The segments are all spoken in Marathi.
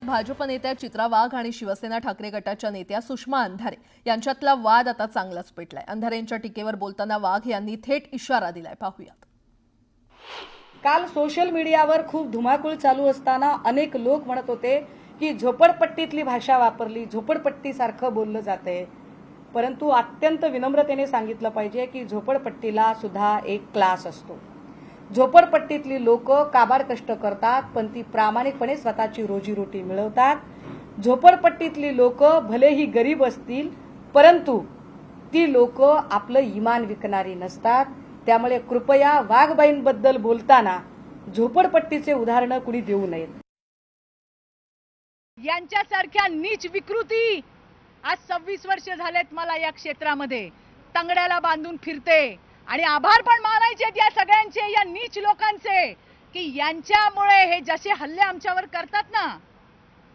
भाजप नेत्या चित्रा वाघ आणि शिवसेना ठाकरे गटाच्या नेत्या सुषमा अंधारे यांच्यातला वाद आता चांगलाच पेटलाय। अंधारेंच्या टीकेवर बोलताना वाघ यांनी थेट इशारा दिलाय, पाहूयात। काल सोशल मीडियावर खूप धुमाकूळ चालू असताना अनेक लोक म्हणत होते की झोपडपट्टीतली भाषा वापरली, झोपडपट्टीसारखं बोललं जातंय। परंतु अत्यंत विनम्रतेने सांगितलं पाहिजे की झोपडपट्टीला सुद्धा एक क्लास असतो। झोपडपट्टीतली लोक काबाड कष्ट करतात, पण ती प्रामाणिकपणे स्वतःची रोजीरोटी मिळवतात। झोपडपट्टीतली लोक भलेही गरीब असतील, परंतु ती लोक आपलं इमान विकणारी नसतात। त्यामुळे कृपया वाघबाईंबद्दल बोलताना झोपडपट्टीचे उदाहरण कुणी देऊ नयेत। यांच्यासारख्या नीच विकृती आज 26 वर्ष झालेत मला या क्षेत्रामध्ये तंगड्याला बांधून फिरते आणि आभार पण मानायचे या सगळ्यांचे, या नीच लोकांचे की यांच्यामुळे हे जसे हल्ले आमच्यावर करतात ना,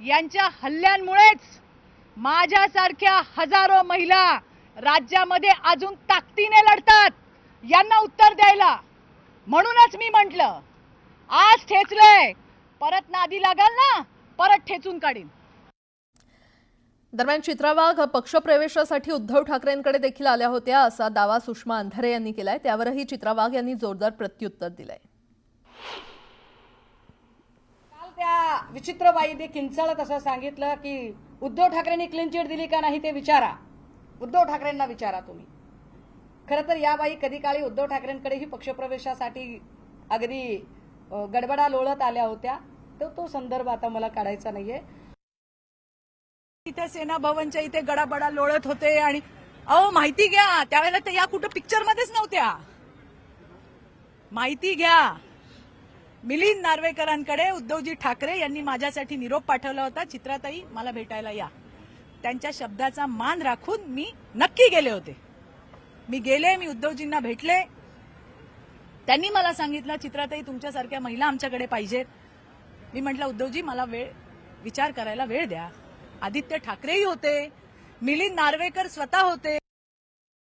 यांच्या हल्ल्यांमुळेच माझ्यासारख्या हजारो महिला राज्यामध्ये अजून ताकदीने लढतात यांना उत्तर द्यायला। म्हणूनच मी म्हटलं आज ठेचलंय, परत नादी लागाल ना परत ठेचून काढीन। दरम्यान चित्रा वाघ पक्षप्रवेशासाठी उद्धव ठाकरेंकडे देखील आल्या होत्या असा दावा सुषमा अंधारे यांनी केलाय। त्यावरही चित्रा वाघ यांनी जोरदार प्रत्युत्तर दिलंय। काल त्या विचित्रबाईने किंचाळत असं सांगितलं की उद्धव ठाकरेंनी क्लीन चिट दिली का नाही ते विचारा, उद्धव ठाकरेंना विचारा तुम्ही। खरं तर या बाई कधी काळी उद्धव ठाकरेंकडेही पक्षप्रवेशासाठी अगदी गडबडा लोळत आल्या होत्या। तो संदर्भ आता मला काढायचा नाहीये। इथे सेना भवनच्या इथे गडाबडा लोळत होते आणि अहो माहिती घ्या, त्यावेळेला तर या कुठं पिक्चर मध्येच नव्हत्या। माहिती घ्या, मिलिंद नार्वेकरांकडे उद्धवजी ठाकरे यांनी माझ्यासाठी निरोप पाठवला होता, चित्राताई मला भेटायला या। त्यांच्या शब्दाचा मान राखून मी नक्की गेले होते। मी गेले, मी उद्धवजींना भेटले। त्यांनी मला सांगितलं चित्राताई तुमच्यासारख्या महिला आमच्याकडे पाहिजेत। मी म्हटलं उद्धवजी मला विचार करायला वेळ द्या। आदित्य ठाकरेही होते, मिलिंद नार्वेकर स्वतः होते।